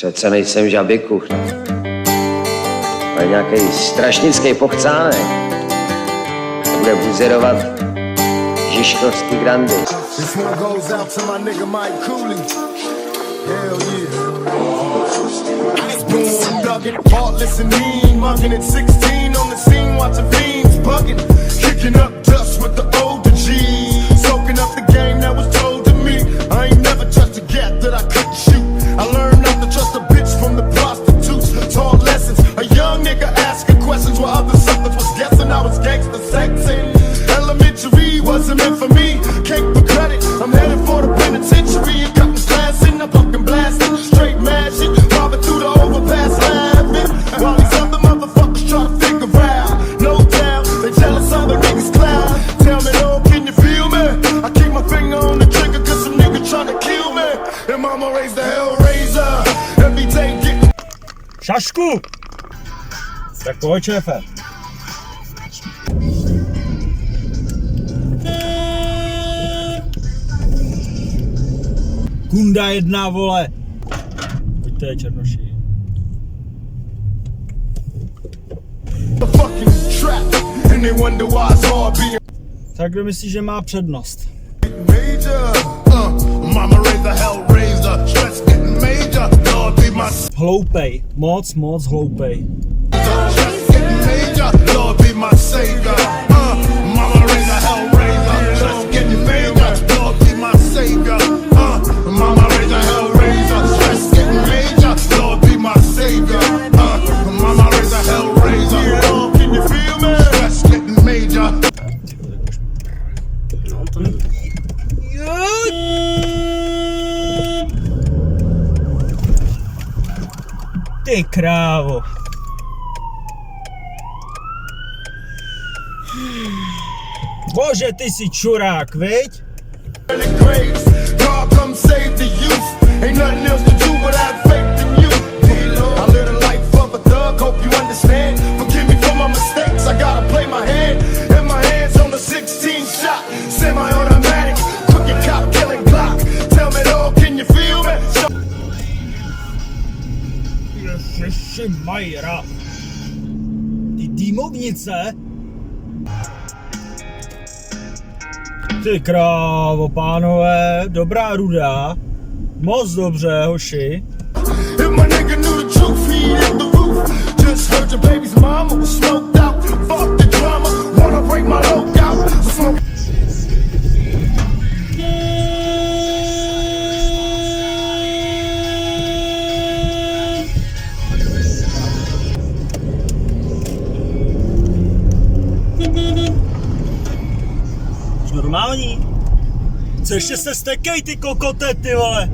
Přece nejsem žabikuch, ale nějaký strašnický pochcánek. Bude buzerovat žižkovský grandy. I learned not to trust a bitch from the prostitutes. Taught lessons. A young nigga asking questions while other suckers was guessing I was gangster sexing. Elementary wasn't meant for me. Cake for credit. I'm headed for the penitentiary and cutting class in. I'm fucking blasting. Straight mad shit. Robbing through the overpass laughing. While these other motherfuckers try to figure out. No doubt. They jealous of the niggas cloud. Tell me though, can you feel me? I keep my finger on the trigger cause some nigga trying to kill me. And mama raised the hell. Šašku! Tak pojď, šéfe. Kunda jedna, vole. Pojďte, černoši. Tak kdo myslí, že má přednost? Hloupej, moc hloupej. Ty krávo. Bože, ty jsi čurák, viď? Majra. Ty dýmovnice? Ty krávo, pánové, dobrá ruda. Moc dobře, hoši. Normální. Co ještě se stekej, ty kokote, ty vole.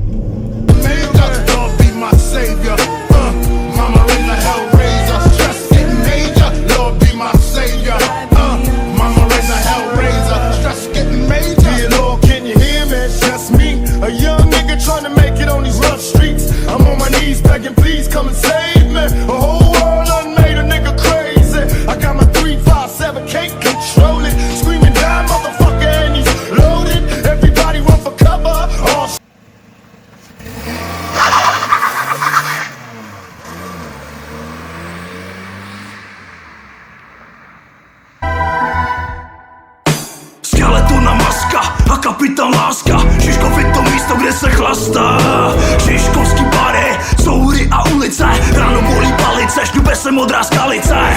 Kapitán láska, Žižkov je to místo, kde se chlastá. Žižkovský bary, souhry a ulice, ráno bolí palice, šňupe se modrá skalice.